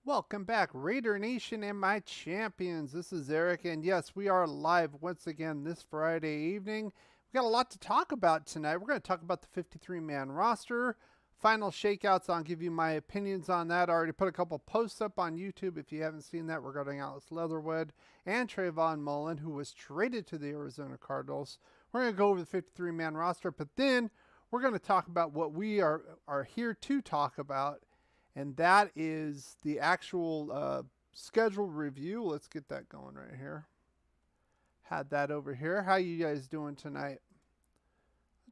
Welcome back, Raider Nation and my champions. This is Eric, and yes, we are live once again this Friday evening. We got a lot to talk about tonight. We're going to talk about the 53-man roster, final shakeouts. I'll give you my opinions on that. I already put a couple posts up on YouTube if you haven't seen that regarding Alex Leatherwood and Trayvon Mullen, who was traded to the Arizona Cardinals. We're going to go over the 53-man roster, but then we're going to talk about what we are here to talk about, and that is the actual schedule review. Let's get that going right here. Had that over here. How you guys doing tonight?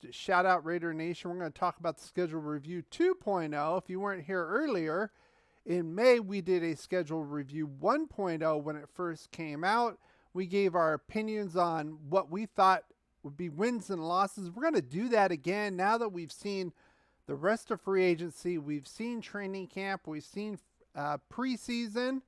Just shout out Raider Nation. We're going to talk about the schedule review 2.0. If you weren't here earlier, in May we did a schedule review 1.0 when it first came out. We gave our opinions on what we thought would be wins and losses. We're going to do that again now that we've seen the rest of free agency. We've seen training camp. We've seen preseason.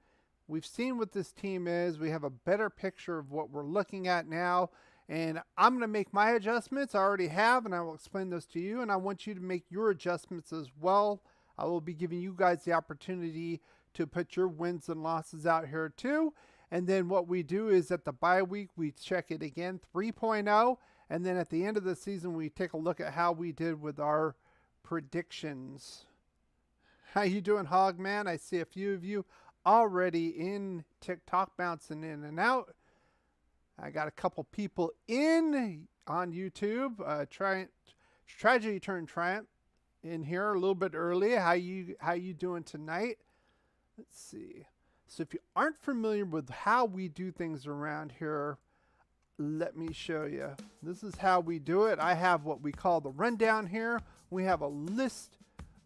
We've seen what this team is. We have a better picture of what we're looking at now. And I'm going to make my adjustments. I already have, and I will explain those to you. And I want you to make your adjustments as well. I will be giving you guys the opportunity to put your wins and losses out here too. And then what we do is at the bye week, we check it again, 3.0. And then at the end of the season, we take a look at how we did with our predictions. How you doing, Hogman? I see a few of you already in TikTok bouncing in and out. I got a couple people in on YouTube. Tragedy turned Triumph in here a little bit early. How you doing tonight? Let's see. So if you aren't familiar with how we do things around here, let me show you. This is how we do it. I have what we call the rundown here. We have a list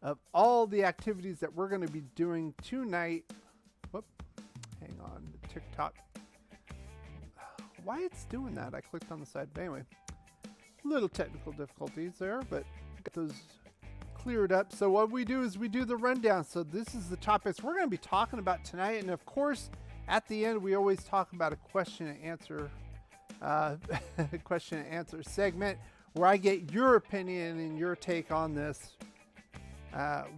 of all the activities that we're going to be doing tonight. Whoop, hang on, TikTok. Why it's doing that? I clicked on the side. But anyway, little technical difficulties there, but get those cleared up. So what we do is we do the rundown. So this is the topics we're going to be talking about tonight. And of course, at the end, we always talk about a question and answer segment where I get your opinion and your take on this,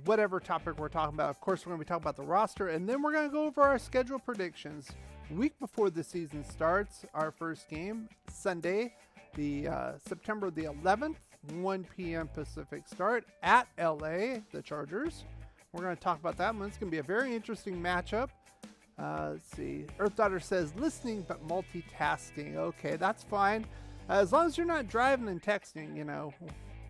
whatever topic we're talking about. Of course, we're going to be talking about the roster, and then we're going to go over our schedule predictions. Week before the season starts, our first game, Sunday, the September the 11th, 1 p.m. Pacific start at LA, the Chargers. We're going to talk about that one. It's going to be a very interesting matchup. Let's see. Earth Daughter says listening but multitasking. Okay, that's fine. As long as you're not driving and texting, you know,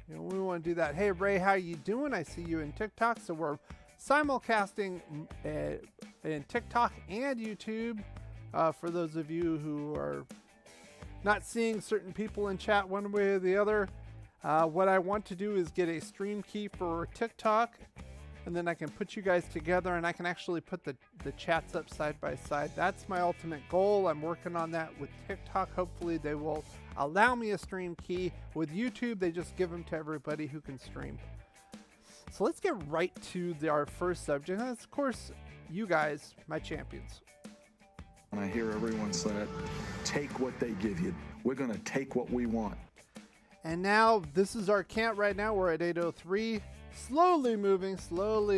we want to do that. Hey Ray, how you doing? I see you in TikTok. So we're simulcasting in TikTok and YouTube. For those of you who are not seeing certain people in chat one way or the other, what I want to do is get a stream key for TikTok, and then I can put you guys together, and I can actually put the chats up side by side. That's my ultimate goal. I'm working on that with TikTok. Hopefully they will allow me a stream key. With YouTube, they just give them to everybody who can stream. So let's get right to our first subject. And that's, of course, you guys, my champions. And I hear everyone say it, take what they give you. We're going to take what we want. And now this is our camp right now. We're at 803. Slowly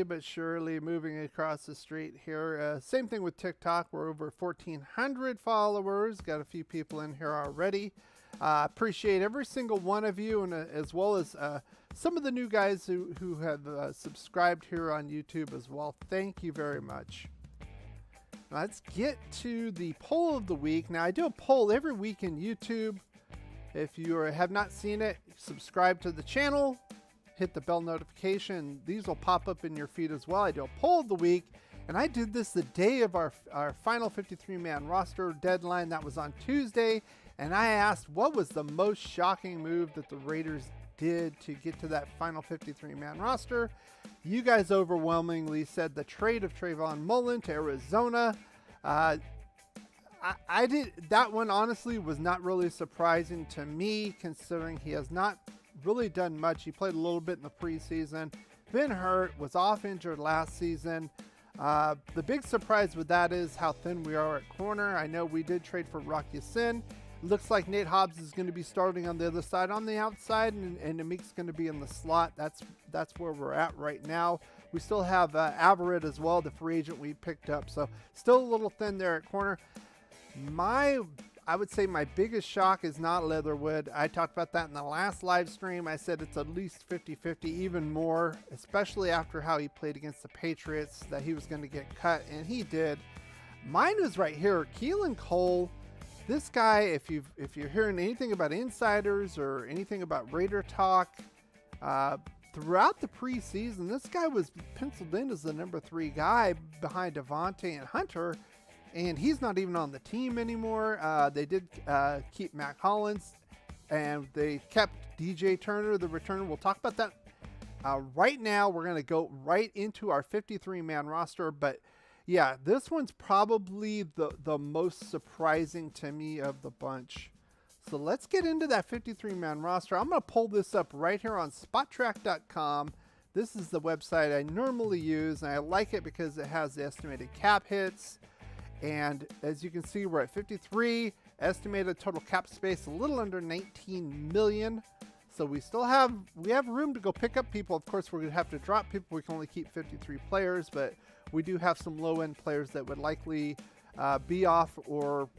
but surely moving across the street here. Same thing with TikTok. We're over 1,400 followers. Got a few people in here already. Appreciate every single one of you, and as well as some of the new guys who have subscribed here on YouTube as well. Thank you very much. Now let's get to the poll of the week. Now I do a poll every week in YouTube. If you have not seen it, subscribe to the channel. Hit the bell notification. These will pop up in your feed as well. I do a poll of the week, and I did this the day of our final 53-man roster deadline. That was on Tuesday, and I asked what was the most shocking move that the Raiders did to get to that final 53-man roster. You guys overwhelmingly said the trade of Trayvon Mullen to Arizona. I did that one. Honestly, was not really surprising to me, considering he has not really done much. He played a little bit in the preseason, been hurt, was off injured last season. The big surprise with that is how thin we are at corner. I know we did trade for Rock Ya-Sin. Looks like Nate Hobbs is going to be starting on the other side on the outside, and Amic's going to be in the slot. That's where we're at right now. We still have Averett as well, the free agent we picked up. So still a little thin there at corner. I would say my biggest shock is not Leatherwood. I talked about that in the last live stream. I said it's at least 50-50, even more, especially after how he played against the Patriots, that he was going to get cut, and he did. Mine is right here, Keelan Cole. This guy, if you're hearing anything about insiders or anything about Raider talk, throughout the preseason, this guy was penciled in as the number 3 guy behind Devontae and Hunter, and he's not even on the team anymore. They did keep Mac Hollins, and they kept DJ Turner, the returner. We'll talk about that. Right now, we're going to go right into our 53-man roster, but yeah, this one's probably the most surprising to me of the bunch. So let's get into that 53-man roster. I'm going to pull this up right here on SpotTrack.com. This is the website I normally use, and I like it because it has the estimated cap hits. And as you can see, we're at 53, estimated total cap space a little under 19 million. So we have room to go pick up people. Of course, we're going to have to drop people. We can only keep 53 players, but we do have some low-end players that would likely be off or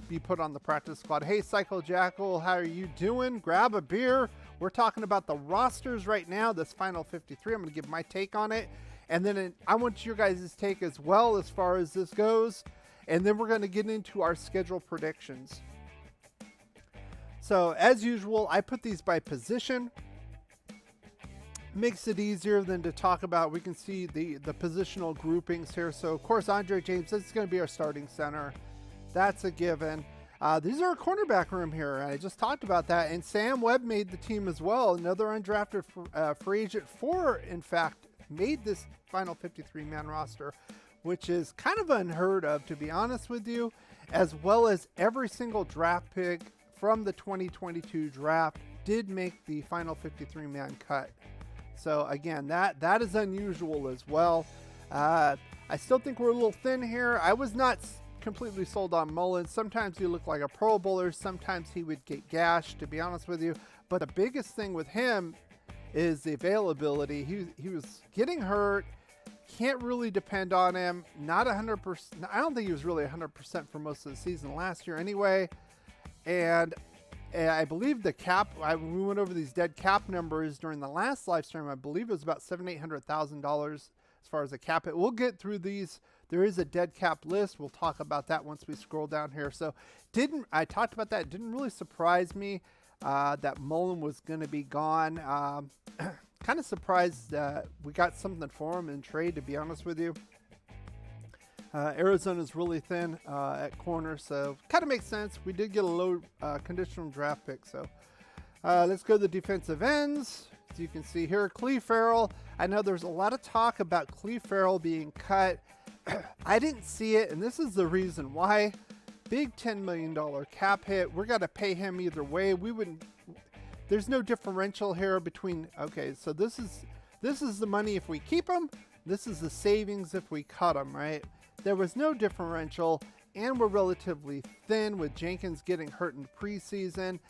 be put on the practice squad. Hey, Psycho Jackal, how are you doing? Grab a beer. We're talking about the rosters right now, this final 53. I'm going to give my take on it. And then I want your guys' take as well as far as this goes. And then we're going to get into our schedule predictions. So, as usual, I put these by position. Makes it easier than to talk about. We can see the positional groupings here. So, of course, Andre James, this is going to be our starting center. That's a given. These are a cornerback room here. I just talked about that. And Sam Webb made the team as well. Another undrafted free agent. 4, in fact, made this final 53-man roster, which is kind of unheard of, to be honest with you, as well as every single draft pick from the 2022 draft did make the final 53-man cut. So again, that is unusual as well. I still think we're a little thin here. I was not completely sold on Mullins. Sometimes he looked like a Pro Bowler. Sometimes he would get gashed, to be honest with you. But the biggest thing with him is the availability. He was getting hurt. Can't really depend on him. Not 100%. I don't think he was really 100% for most of the season last year anyway. And I believe the cap, we went over these dead cap numbers during the last live stream. I believe it was about $700,000-$800,000 as far as the cap hit. We'll get through these. There is a dead cap list. We'll talk about that once we scroll down here. So I talked about that. It didn't really surprise me that Mullen was going to be gone. Kind of surprised that we got something for him in trade, to be honest with you. Arizona's really thin at corner, so kind of makes sense. We did get a low conditional draft pick. So let's go to the defensive ends. As you can see here, Cleve Farrell. I know there's a lot of talk about Cleve Farrell being cut. I didn't see it, and this is the reason why. Big $10 million cap hit. We're going to pay him either way. We wouldn't. There's no differential here between. Okay, so this is the money if we keep him. This is the savings if we cut him, right? There was no differential, and we're relatively thin with Jenkins getting hurt in preseason.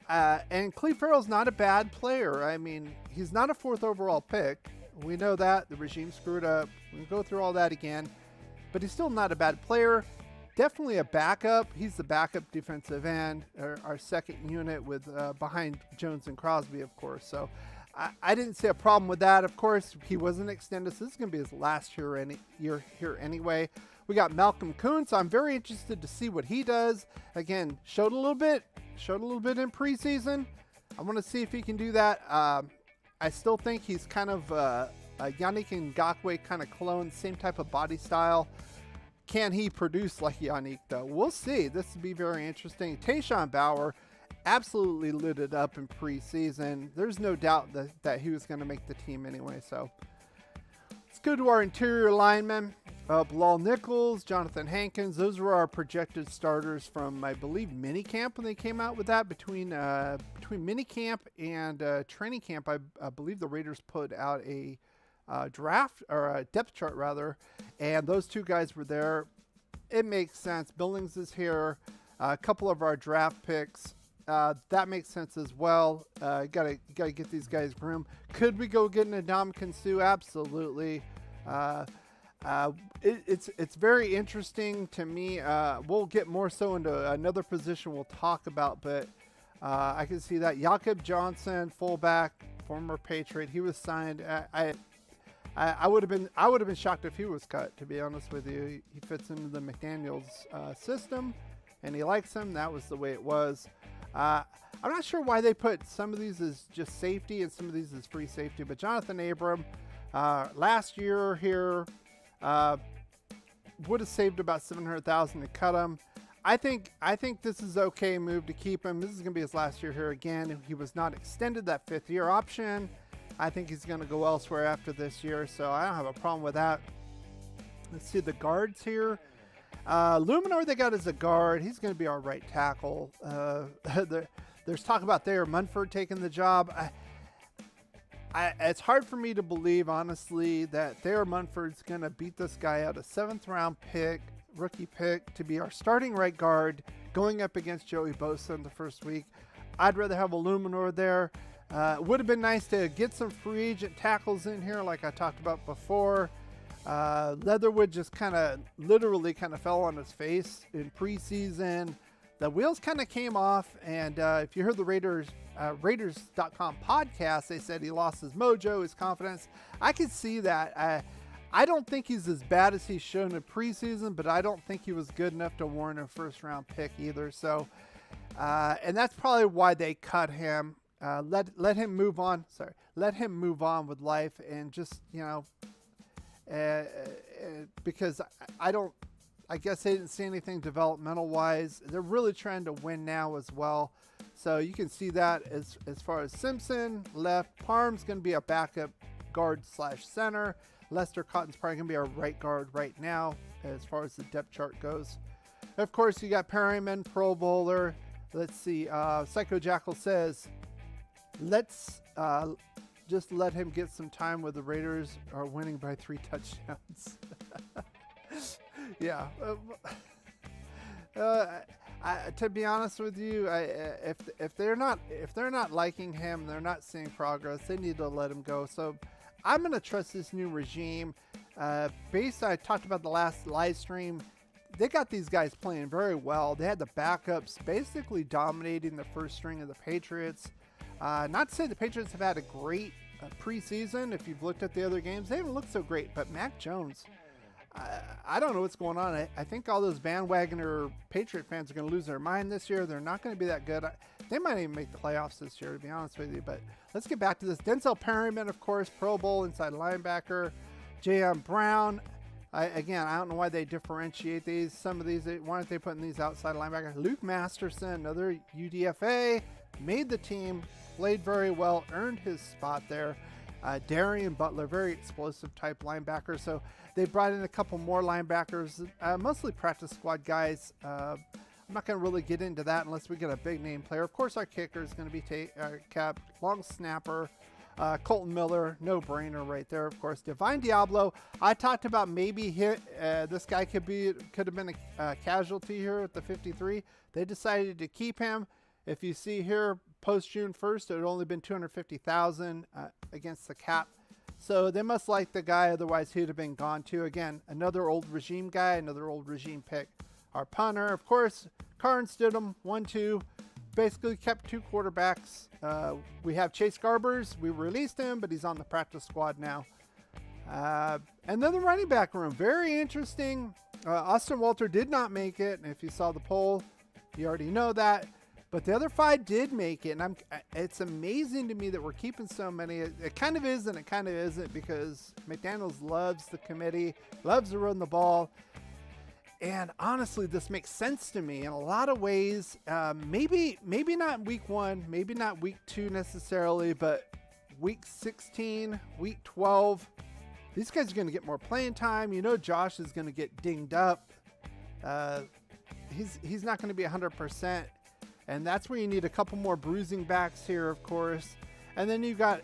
And Cleve Farrell's not a bad player. I mean, he's not a 4th overall pick. We know that. The regime screwed up. We can go through all that again. But he's still not a bad player. Definitely a backup. He's the backup defensive end, our second unit with behind Jones and Crosby, of course. So I didn't see a problem with that. Of course, he wasn't extended. So this is going to be his last year here anyway. We got Malcolm Kuntz. I'm very interested to see what he does. Again, showed a little bit in preseason. I want to see if he can do that. I still think he's kind of a Yannick Ngakoue kind of clone, same type of body style. Can he produce like Yannick, though? We'll see. This would be very interesting. Tayshaun Bauer absolutely lit it up in preseason. There's no doubt that he was going to make the team anyway. So let's go to our interior linemen. Bilal Nichols, Jonathan Hankins. Those were our projected starters from, I believe, minicamp when they came out with that. Between minicamp and training camp, I believe the Raiders put out a draft or a depth chart rather, and those two guys were there. It makes sense. Billings is here. A couple of our draft picks. That makes sense as well. Gotta get these guys groomed. Could we go get an Ndamukong Suh? Absolutely. It's very interesting to me. We'll get more so into another position we'll talk about, but I can see that Jakob Johnson, fullback, former Patriot. He was signed. I would have been shocked if he was cut. To be honest with you, he fits into the McDaniel's system, and he likes him. That was the way it was. I'm not sure why they put some of these as just safety and some of these as free safety, but Jonathan Abram, last year here, would have saved about $700,000 to cut him. I think this is okay move to keep him. This is going to be his last year here again. He was not extended that 5th-year option. I think he's going to go elsewhere after this year, so I don't have a problem with that. Let's see the guards here. Luminor they got as a guard. He's going to be our right tackle. There's talk about Thayer Munford taking the job. It's hard for me to believe, honestly, that Thayer Munford's going to beat this guy out, a 7th-round pick, rookie pick, to be our starting right guard, going up against Joey Bosa in the first week. I'd rather have a Luminor there. It would have been nice to get some free agent tackles in here, like I talked about before. Leatherwood just literally fell on his face in preseason. The wheels kind of came off, and if you heard the Raiders.com podcast, they said he lost his mojo, his confidence. I could see that. I don't think he's as bad as he's shown in preseason, but I don't think he was good enough to warrant a first-round pick either. So, and that's probably why they cut him. Let him move on. Sorry, let him move on with life, and just because I guess they didn't see anything developmental wise. They're really trying to win now as well. So you can see that as far as Simpson left. Parm's going to be a backup guard / center. Lester Cotton's probably going to be our right guard right now as far as the depth chart goes. Of course, you got Perryman, Pro Bowler. Let's see. Psycho Jackal says, let's just let him get some time with the Raiders are winning by 3 touchdowns. Yeah. To be honest with you, if they're not liking him, they're not seeing progress, they need to let him go. So I'm going to trust this new regime. I talked about the last live stream. They got these guys playing very well. They had the backups basically dominating the first string of the Patriots. Not to say the Patriots have had a great preseason. If you've looked at the other games, they haven't looked so great. But Mac Jones, I don't know what's going on. I think all those bandwagoner Patriot fans are going to lose their mind this year. They're not going to be that good. They might even make the playoffs this year, to be honest with you. But let's get back to this. Denzel Perryman, of course, Pro Bowl inside linebacker. J.M. Brown. I don't know why they differentiate these. Some of these, why aren't they putting these outside linebacker? Luke Masterson, another UDFA, made the team, played very well, earned his spot there. Darian Butler, very explosive type linebacker. So they brought in a couple more linebackers, mostly practice squad guys. I'm not going to really get into that unless we get a big name player. Of course, our kicker is going to be kept. Long snapper, Colton Miller, no brainer right there. Of course, Divine Diablo. I talked about maybe this guy could have been a casualty here at the 53. They decided to keep him. If you see here, post June 1st, it had only been $250,000 against the cap. So they must like the guy, otherwise he'd have been gone too. Again, another old regime guy, another old regime pick. Our punter, of course, Karn Stidham, 1-2. Basically kept 2 quarterbacks. We have Chase Garbers. We released him, but he's on the practice squad now. And then the running back room, very interesting. Austin Walter did not make it. And if you saw the poll, you already know that. But the other 5 did make it, and it's amazing to me that we're keeping so many. It kind of is and it kind of isn't, because McDaniels loves the committee, loves to run the ball. And honestly, this makes sense to me in a lot of ways. Maybe not week 1, maybe not week 2 necessarily, but week 16, week 12, these guys are going to get more playing time. You know, Josh is going to get dinged up. He's not going to be 100%. And that's where you need a couple more bruising backs here, of course. And then you got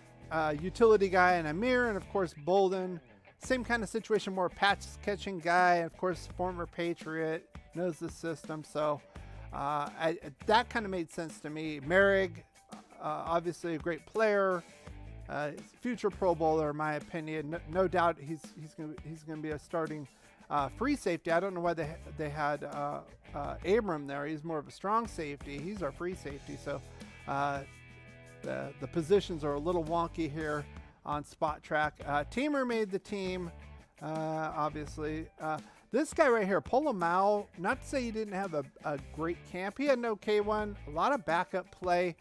utility guy and Amir, and of course Bolden. Same kind of situation, more patch catching guy. Of course, former Patriot, knows the system. So That kind of made sense to me. Merrick, obviously a great player, future Pro Bowler, in my opinion. No doubt he's gonna be a starting free safety. I don't know why they had Abram there. He's more of a strong safety. He's our free safety. So the positions are a little wonky here on Spot Track. Teamer made the team, obviously. This guy right here, Polomau, not to say he didn't have a great camp. He had an okay one, a lot of backup play.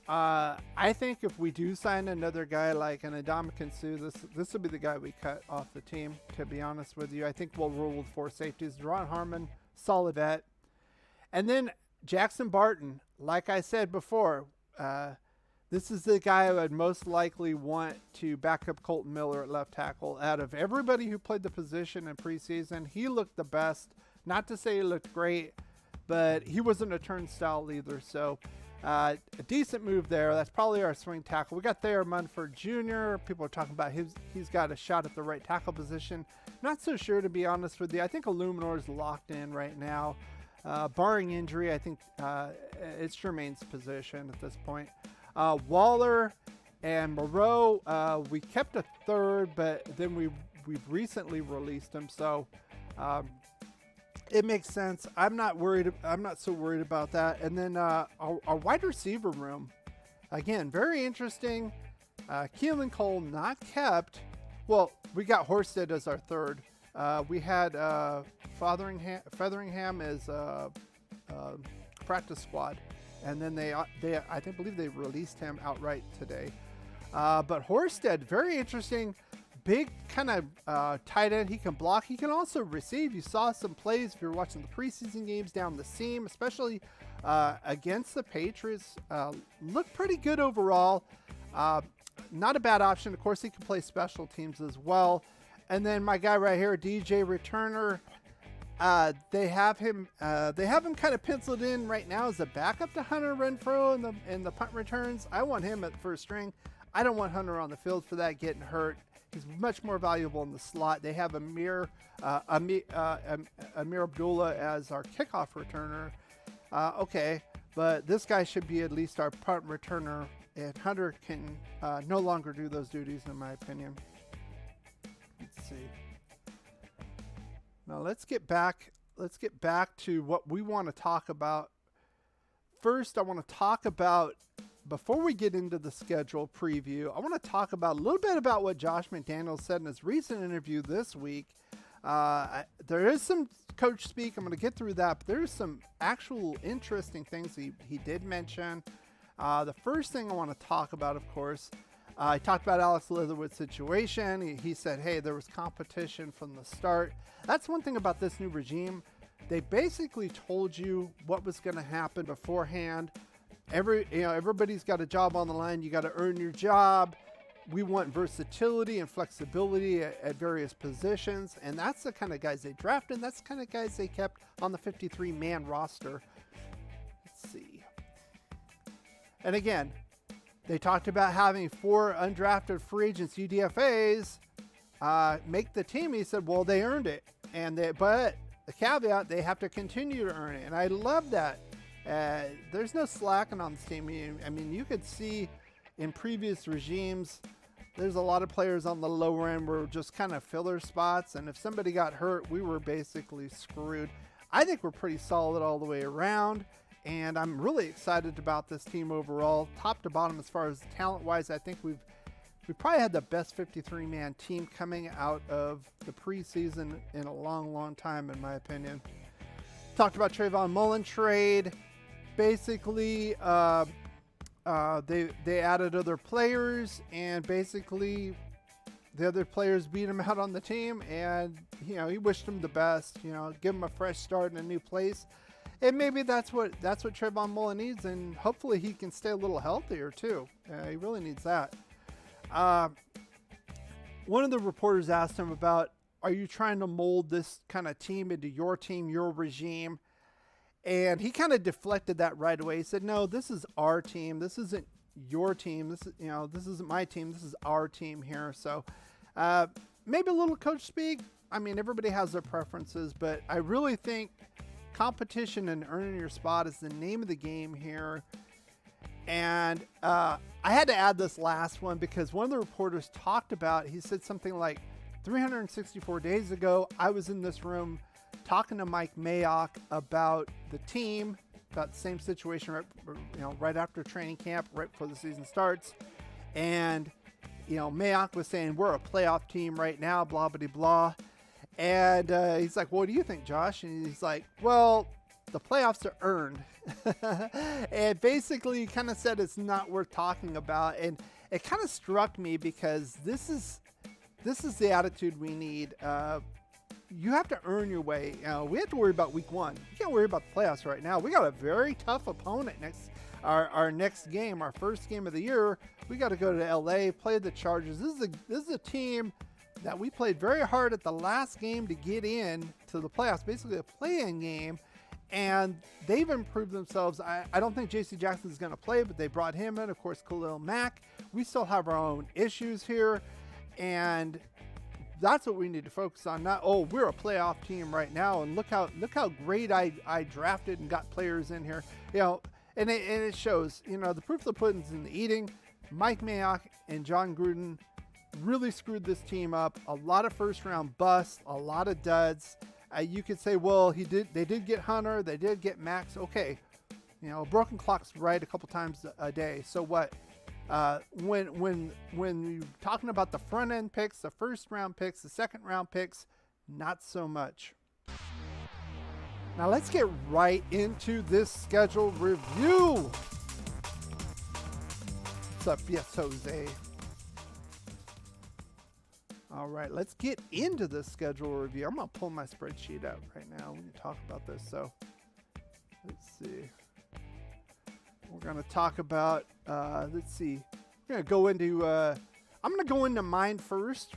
I think if we do sign another guy like an Ndamukong Suh, this will be the guy we cut off the team, to be honest with you. I think we'll rule with 4 safeties. Ron Harmon, solid vet. And then Jackson Barton, like I said before, this is the guy I would most likely want to back up Colton Miller at left tackle. Out of everybody who played the position in preseason, he looked the best. Not to say he looked great, but he wasn't a turnstile either. So a decent move there. That's probably our swing tackle. We got Thayer Munford Jr. People are talking about he's got a shot at the right tackle position. Not so sure, to be honest with you. I think Illuminor is locked in right now. Barring injury, I think it's Jermaine's position at this point. Waller and Moreau, we kept a third, but then we've recently released him, so it makes sense. I'm not so worried about that. And then our wide receiver room, again, very interesting. Keelan Cole not kept. Well, we got Horsted as our third. We had Featheringham as practice squad, and then I believe they released him outright today. But Horsted, very interesting, big kind of tight end. He can block. He can also receive. You saw some plays if you're watching the preseason games down the seam, especially against the Patriots. Looked pretty good overall. Not a bad option. Of course, he can play special teams as well. And then my guy right here, DJ Returner. They have him kind of penciled in right now as a backup to Hunter Renfrow in the punt returns. I want him at first string. I don't want Hunter on the field for that, getting hurt. He's much more valuable in the slot. They have Amir Abdullah as our kickoff returner. Okay, but this guy should be at least our punt returner, and Hunter can no longer do those duties, in my opinion. Let's see. Now let's get back to what we want to talk about. First, I want to talk about, before we get into the schedule preview, I want to talk about a little bit about what Josh McDaniels said in his recent interview this week. There is some coach speak. I'm going to get through that, but there's some actual interesting things he did mention. The first thing I want to talk about, of course, I talked about Alex Leatherwood's situation. He said, hey, there was competition from the start. That's one thing about this new regime. They basically told you what was going to happen beforehand. Everybody's got a job on the line. You got to earn your job. We want versatility and flexibility at various positions, and that's the kind of guys they drafted, and that's the kind of guys they kept on the 53-man roster. Let's see. And again, they talked about having 4 undrafted free agents, UDFAs, make the team. He said, well, they earned it, but the caveat, they have to continue to earn it, and I love that. There's no slacking on this team. I mean, you could see in previous regimes, there's a lot of players on the lower end were just kind of filler spots, and if somebody got hurt, we were basically screwed. I think we're pretty solid all the way around, and I'm really excited about this team overall, top to bottom. As far as talent-wise, I think we've probably had the best 53-man team coming out of the preseason in a long, long time, in my opinion. Talked about Trayvon Mullen trade. Basically, they added other players, and basically the other players beat him out on the team, and he wished him the best. Give him a fresh start in a new place, and maybe that's what Trayvon Mullen needs, and hopefully he can stay a little healthier too. He really needs that. One of the reporters asked him about, are you trying to mold this kind of team into your team, your regime? And he kind of deflected that right away. He said, no, this is our team. This isn't your team. This isn't my team. This is our team here. So maybe a little coach speak. I mean, everybody has their preferences, but I really think competition and earning your spot is the name of the game here. And I had to add this last one because one of the reporters talked about, he said something like 364 days ago, I was in this room talking to Mike Mayock about the team, about the same situation, right after training camp, right before the season starts. And, Mayock was saying, we're a playoff team right now, blah, blah, blah. And he's like, what do you think, Josh? And he's like, well, the playoffs are earned. And basically he kind of said it's not worth talking about. And it kind of struck me because this is the attitude we need. You have to earn your way. We have to worry about week 1. You can't worry about the playoffs right now. We got a very tough opponent our next game, our first game of the year. We got to go to LA, play the Chargers. This is a team that we played very hard at the last game to get in to the playoffs, basically a play-in game, and they've improved themselves. I don't think J.C. Jackson is going to play, but they brought him in. Of course, Khalil Mack. We still have our own issues here, and that's what we need to focus on. Not, we're a playoff team right now, and look how great I drafted and got players in here. And it shows. The proof of the pudding's in the eating. Mike Mayock and John Gruden really screwed this team up. A lot of first round busts, a lot of duds. You could say, well, they did get Hunter, they did get Max. Okay, a broken clock's right a couple times a day. So what? When you're talking about the front end picks, the first round picks, the second round picks, not so much. Now let's get right into this schedule review. What's up? Yes, Jose. All right, let's get into the schedule review. I'm going to pull my spreadsheet out right now. We can talk about this. So let's see. We're going to talk about, let's see. We're going to go into, I'm going to go into mine first.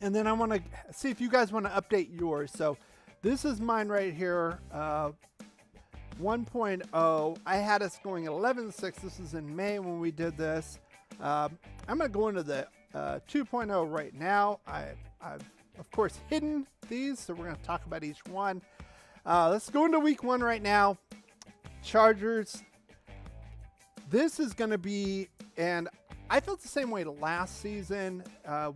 And then I want to see if you guys want to update yours. So this is mine right here. 1.0. I had us going at 11.6. This is in May when we did this. I'm going to go into the 2.0 right now. I've of course hidden these, so we're going to talk about each one. Let's go into week 1 right now. Chargers. This is going to be, and I felt the same way last season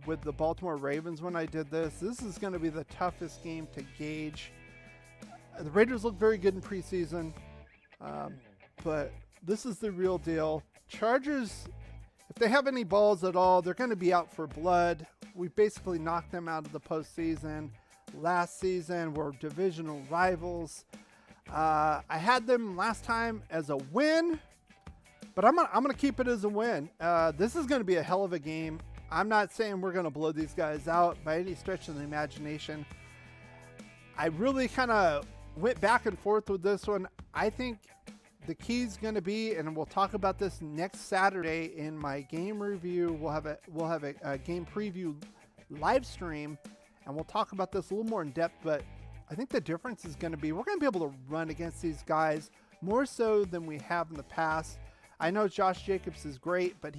with the Baltimore Ravens when I did this. This is going to be the toughest game to gauge. The Raiders look very good in preseason, but this is the real deal. Chargers, if they have any balls at all, they're going to be out for blood. We basically knocked them out of the postseason last season. We're divisional rivals. I had them last time as a win, but I'm gonna keep it as a win. This is going to be a hell of a game. I'm not saying we're going to blow these guys out by any stretch of the imagination. I really kind of went back and forth with this one. I think the key is going to be, and we'll talk about this next Saturday in my game review. We'll have a game preview live stream, and we'll talk about this a little more in depth. But I think the difference is going to be we're going to be able to run against these guys more so than we have in the past. I know Josh Jacobs is great, but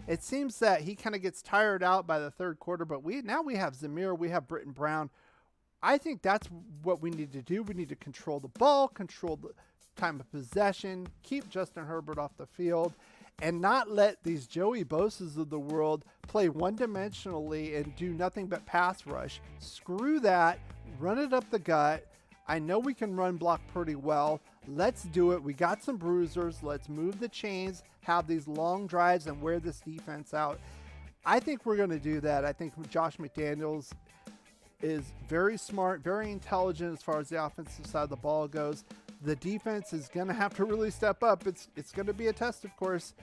it seems that he kind of gets tired out by the third quarter. But now we have Zamir, we have Britton Brown. I think that's what we need to do. We need to control the ball, control the time of possession, keep Justin Herbert off the field, and not let these Joey Bosa's of the world play one-dimensionally and do nothing but pass rush. Screw that. Run it up the gut. I know we can run block pretty well. Let's do it. We got some bruisers. Let's move the chains, have these long drives, and wear this defense out. I think we're going to do that. I think Josh McDaniels is very smart, very intelligent as far as the offensive side of the ball goes. The defense is going to have to really step up. It's going to be a test, of course.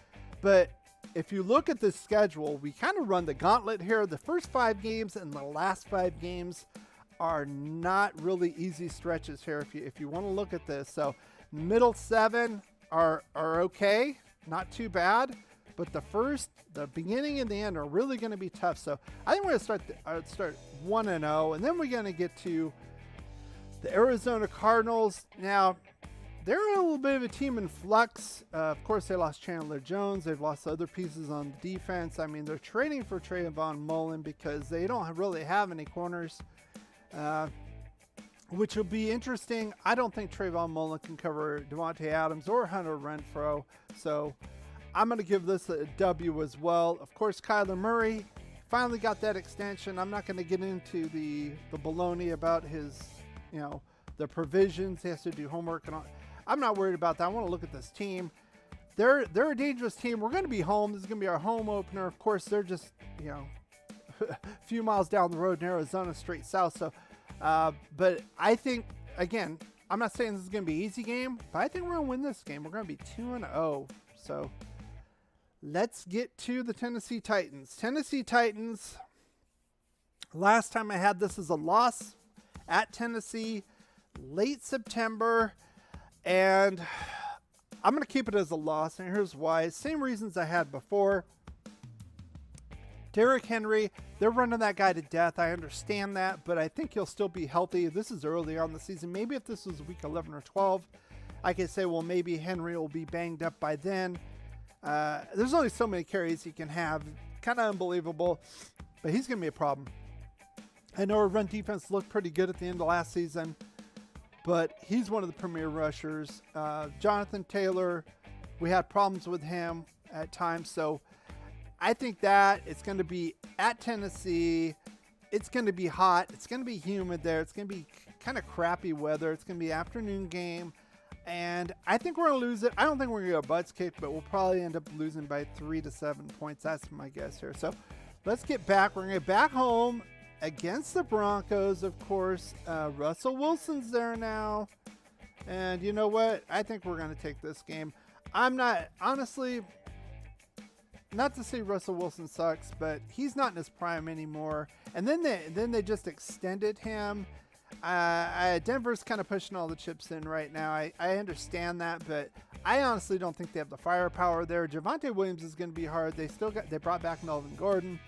But if you look at the schedule, we kind of run the gauntlet here. The first 5 games and the last 5 games are not really easy stretches here if you want to look at this. So middle 7 are okay, not too bad. But the beginning and the end are really going to be tough. So I think we're going to start 1-0, and then we're going to get to the Arizona Cardinals. Now, they're a little bit of a team in flux. Of course, they lost Chandler Jones. They've lost other pieces on the defense. I mean, they're trading for Trayvon Mullen because they don't really have any corners. which will be interesting. I don't think Trayvon Mullen can cover Devontae Adams or Hunter Renfrow, so I'm going to give this a W as well. Of course, Kyler Murray finally got that extension. I'm not going to get into the baloney about his, the provisions. He has to do homework and all. I'm not worried about that. I want to look at this team. They're a dangerous team. We're going to be home. This is going to be our home opener. Of course, they're just, a few miles down the road in Arizona, straight south. So, but I think, again, I'm not saying this is going to be an easy game, but I think we're going to win this game. We're going to be 2-0. So let's get to the Tennessee Titans. Tennessee Titans, last time I had this as a loss at Tennessee, late September, and I'm going to keep it as a loss, and here's why. Same reasons I had before. Derrick Henry, they're running that guy to death. I understand that, but I think he'll still be healthy. This is early on in the season. Maybe if this was week 11 or 12, I could say, well, maybe Henry will be banged up by then. There's only so many carries he can have. Kind of unbelievable, but he's going to be a problem. I know our run defense looked pretty good at the end of last season, but he's one of the premier rushers. Jonathan Taylor, we had problems with him at times, so I think that it's going to be at Tennessee. It's going to be hot. It's going to be humid there. It's going to be kind of crappy weather. It's going to be an afternoon game, and I think we're going to lose it. I don't think we're going to get a butts kicked, but we'll probably end up losing by 3 to 7 points. That's my guess here. So let's get back. We're going to get back home against the Broncos, of course. Russell Wilson's there now. And you know what? I think we're going to take this game. I'm not, honestly, not to say Russell Wilson sucks, but he's not in his prime anymore. And then they just extended him. Denver's kind of pushing all the chips in right now. I understand that, but I honestly don't think they have the firepower there. Javonte Williams is going to be hard. They brought back Melvin Gordon.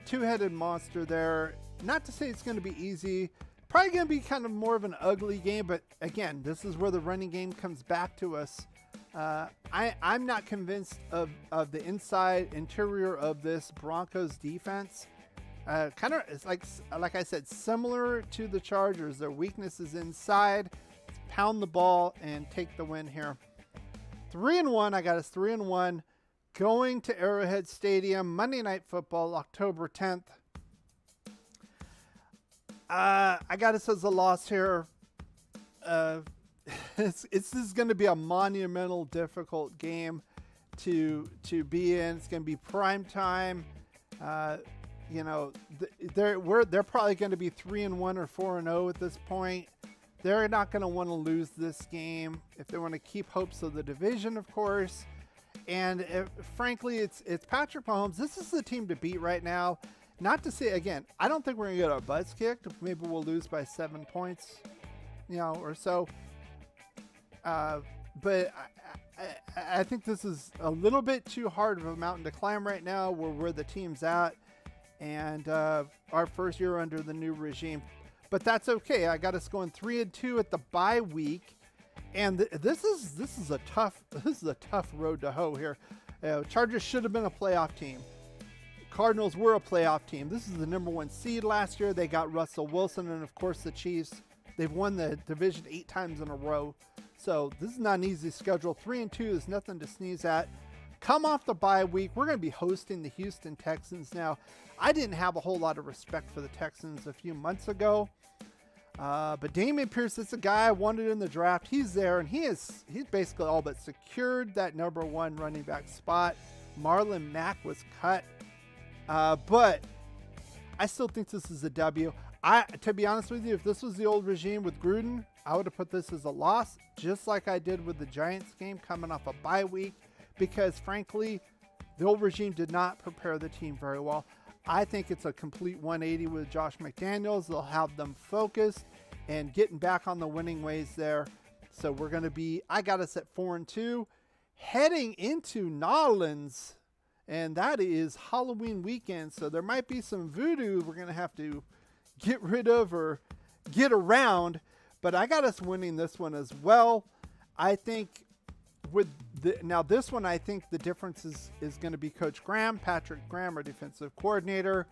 Two-headed monster there. Not to say it's going to be easy. Probably going to be kind of more of an ugly game, but again, this is where the running game comes back to us. I'm not convinced of the interior of this Broncos defense. Kind of, it's like I said, similar to the Chargers. Their weakness is inside. Let's pound the ball and take the win here. 3-1. I got us 3-1. Going to Arrowhead Stadium, Monday Night Football, October 10th. I got us as a loss here. This is going to be a monumental, difficult game to be in. It's going to be prime time. They're probably going to be 3-1 or 4-0 at this point. They're not going to want to lose this game if they want to keep hopes of the division, of course. And frankly, it's Patrick Mahomes. This is the team to beat right now. Not to say, again, I don't think we're going to get our butts kicked. Maybe we'll lose by 7 points, or so. But I think this is a little bit too hard of a mountain to climb right now. Where the team's at, and our first year under the new regime. But that's okay. I got us going 3-2 at the bye week. And this is a tough road to hoe here. Chargers should have been a playoff team. Cardinals were a playoff team. This is the number 1 seed last year. They got Russell Wilson, and of course the Chiefs. They've won the division 8 times in a row. So this is not an easy schedule. 3-2 is nothing to sneeze at. Come off the bye week. We're going to be hosting the Houston Texans now. I didn't have a whole lot of respect for the Texans a few months ago. But Dameon Pierce, it's a guy I wanted in the draft. He's there, and he's basically all but secured that number 1 running back spot. Marlon Mack was cut. But I still think this is a W. To be honest with you, if this was the old regime with Gruden, I would have put this as a loss, just like I did with the Giants game coming off a bye week, because frankly, the old regime did not prepare the team very well. I think it's a complete 180 with Josh McDaniels. They'll have them focused and getting back on the winning ways there. So we're going to be, I got us at 4-2, heading into Nolans, and that is Halloween weekend. So there might be some voodoo we're going to have to get rid of or get around, but I got us winning this one as well. I think now this one, I think the difference is going to be Coach Graham, Patrick Graham, our defensive coordinator.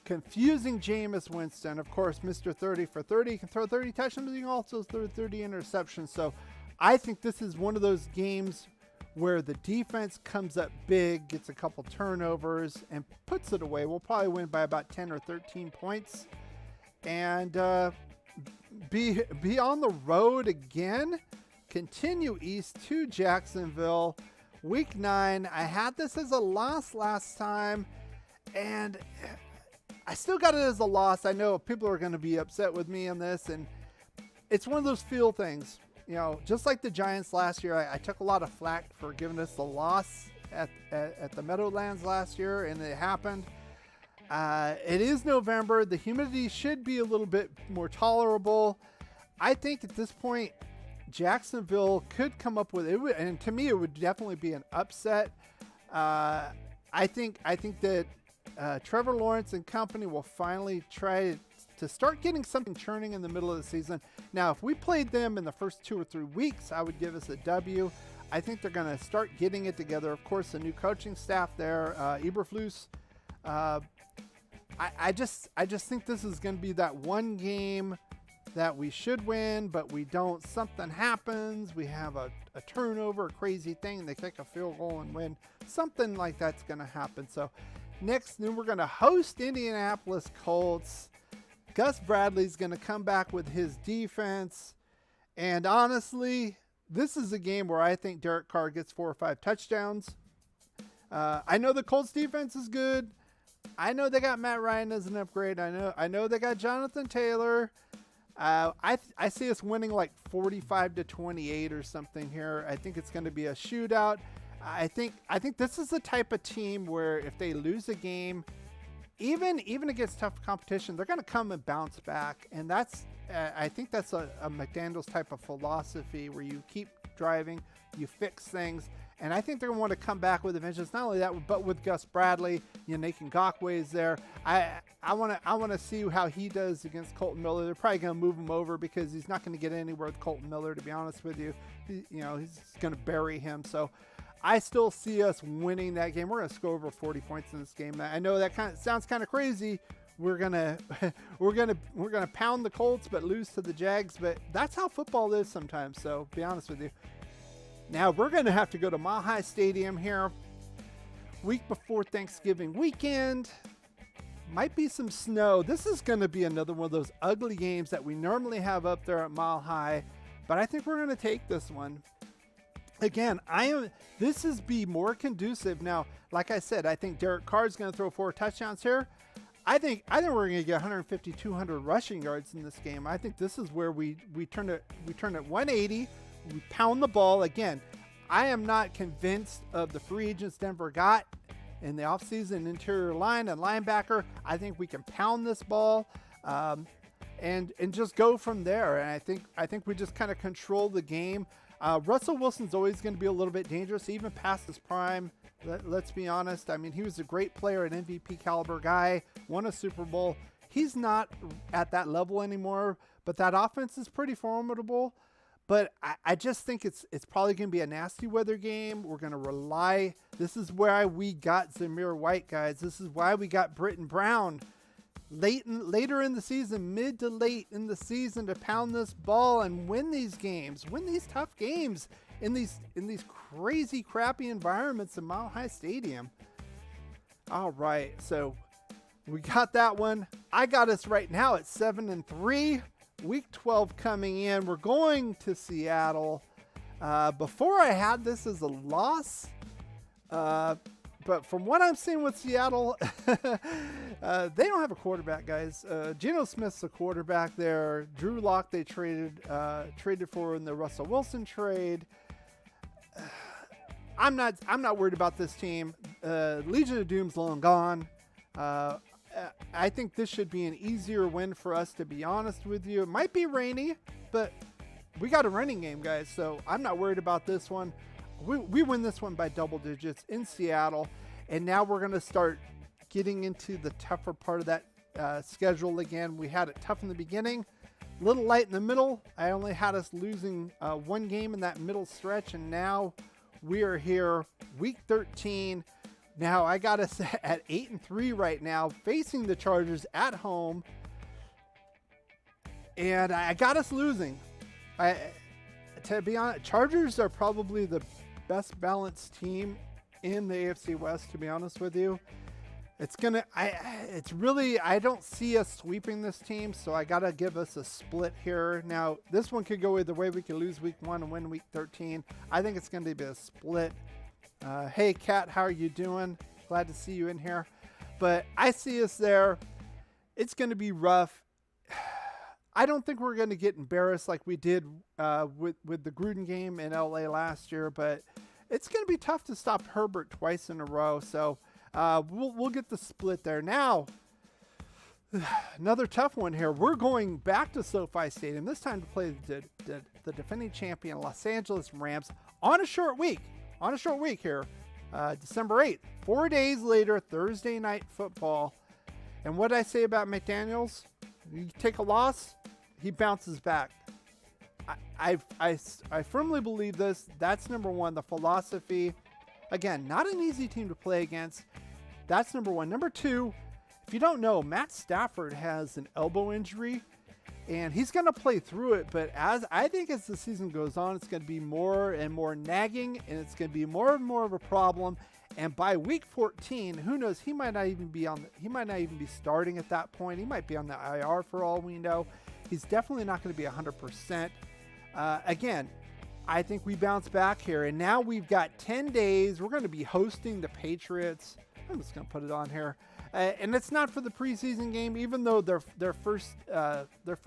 confusing Jameis Winston. Of course, Mr. 30 for 30. He can throw 30 touchdowns, but he can also throw 30 interceptions. So I think this is one of those games where the defense comes up big, gets a couple turnovers, and puts it away. We'll probably win by about 10 or 13 points. And be on the road again. Continue east to Jacksonville. Week 9. I had this as a loss last time, and I still got it as a loss. I know people are going to be upset with me on this, and it's one of those feel things. You know, just like the Giants last year, I took a lot of flack for giving us the loss at the Meadowlands last year, and it happened. It is November. The humidity should be a little bit more tolerable. I think at this point, Jacksonville could come up with it, and to me, it would definitely be an upset. I think that Trevor Lawrence and company will finally try to start getting something churning in the middle of the season. Now, if we played them in the first 2 or 3 weeks, I would give us a W. I think they're going to start getting it together. Of course, the new coaching staff there, Eberflus. I just think this is going to be that one game that we should win, but we don't. Something happens. We have a turnover, a crazy thing. They kick a field goal and win. Something like that's going to happen. So next, then we're going to host Indianapolis Colts. Gus Bradley's going to come back with his defense. And honestly, this is a game where I think Derek Carr gets 4 or 5 touchdowns. I know the Colts defense is good. I know they got Matt Ryan as an upgrade. I know they got Jonathan Taylor. I see us winning like 45-28 or something here. I think it's going to be a shootout. I think this is the type of team where if they lose a game, even against tough competition, they're going to come and bounce back. And that's I think that's a McDaniels type of philosophy where you keep driving, you fix things. And I think they're going to want to come back with a vengeance. Not only that, but with Gus Bradley, Nathan Ngakoue is there. I want to see how he does against Colton Miller. They're probably going to move him over because he's not going to get anywhere with Colton Miller, to be honest with you. He's going to bury him. So I still see us winning that game. We're going to score over 40 points in this game. I know that sounds kind of crazy. We're gonna pound the Colts but lose to the Jags. But that's how football is sometimes. So be honest with you. Now we're going to have to go to Mile High Stadium here week before Thanksgiving weekend. Might be some snow. This is going to be another one of those ugly games that we normally have up there at Mile High, but I think we're going to take this one. Again, this is be more conducive. Now, like I said, I think Derek Carr is going to throw 4 touchdowns here. I think we're going to get 150, 200 rushing yards in this game. I think this is where we turn it 180. We pound the ball. Again, I am not convinced of the free agents Denver got in the offseason, interior line and linebacker. I think we can pound this ball and just go from there. And I think we just kind of control the game. Russell Wilson's always going to be a little bit dangerous, even past his prime. Let's be honest. I mean, he was a great player, an MVP caliber guy, won a Super Bowl. He's not at that level anymore, but that offense is pretty formidable. But I just think it's probably going to be a nasty weather game. We're going to rely. This is why we got Zamir White, guys. This is why we got Britton Brown later in the season, mid to late in the season, to pound this ball and win these games, win these tough games in these crazy, crappy environments in Mile High Stadium. All right, so we got that one. I got us right now at 7-3. Week 12 coming in. We're going to Seattle. Before I had this as a loss, but from what I'm seeing with Seattle, they don't have a quarterback, guys. Geno Smith's a quarterback there. Drew Lock they traded for in the Russell Wilson trade. I'm not worried about this team. Legion of Doom's long gone. I think this should be an easier win for us, to be honest with you. It might be rainy, but we got a running game, guys, so I'm not worried about this one. We win this one by double digits in Seattle, and now we're going to start getting into the tougher part of that schedule again. We had it tough in the beginning, a little light in the middle. I only had us losing one game in that middle stretch, and now we are here, week 13. Now I got us at 8-3 right now, facing the Chargers at home, and I got us losing. To be honest, Chargers are probably the best balanced team in the AFC West. To be honest with you, I don't see us sweeping this team, so I gotta give us a split here. Now this one could go either way. We could lose week 1 and win week 13. I think it's going to be a split. Hey Kat, how are you doing? Glad to see you in here. But I see us there. It's going to be rough. I don't think we're going to get embarrassed like we did with the Gruden game in LA last year, but it's going to be tough to stop Herbert twice in a row. So we'll get the split there. Now, another tough one here. We're going back to SoFi Stadium, this time to play the defending champion Los Angeles Rams on a short week. On a short week here, December 8th. 4 days later, Thursday night football. And what I say about McDaniels, you take a loss, he bounces back. I firmly believe this. That's number one, the philosophy. Again, not an easy team to play against. That's number one. Number two, if you don't know, Matt Stafford has an elbow injury, and he's going to play through it. But I think as the season goes on, it's going to be more and more nagging, and it's going to be more and more of a problem. And by week 14, who knows? He might not even be starting at that point. He might be on the IR for all we know. He's definitely not going to be 100%. Again, I think we bounce back here, and now we've got 10 days. We're going to be hosting the Patriots. I'm just going to put it on here, and it's not for the preseason game, even though their first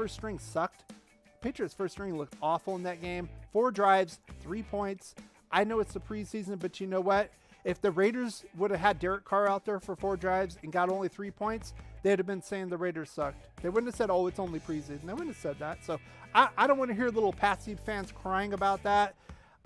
string sucked. Patriots' first string looked awful in that game. 4 drives, 3 points. I know it's the preseason, but you know what? If the Raiders would have had Derek Carr out there for 4 drives and got only 3 points, they'd have been saying the Raiders sucked. They wouldn't have said, oh, it's only preseason. They wouldn't have said that. So I don't want to hear little Patsy fans crying about that.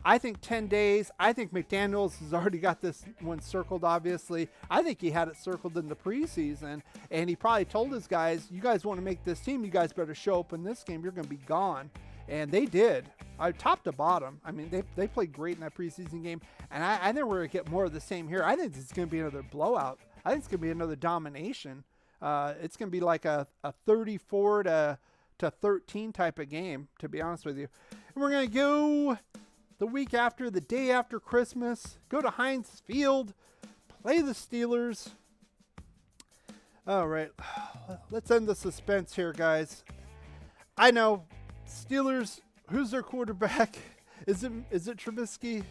I think 10 days. I think McDaniels has already got this one circled, obviously. I think he had it circled in the preseason, and he probably told his guys, you guys want to make this team, you guys better show up in this game. You're going to be gone. And they did. Top to bottom. I mean, they played great in that preseason game, and I think we're going to get more of the same here. I think it's going to be another blowout. I think it's going to be another domination. It's going to be like a 34 to 13 type of game, to be honest with you. And we're going to go the week after, the day after Christmas, go to Heinz Field, play the Steelers. All right, let's end the suspense here, guys. I know, Steelers, who's their quarterback? Is it Trubisky?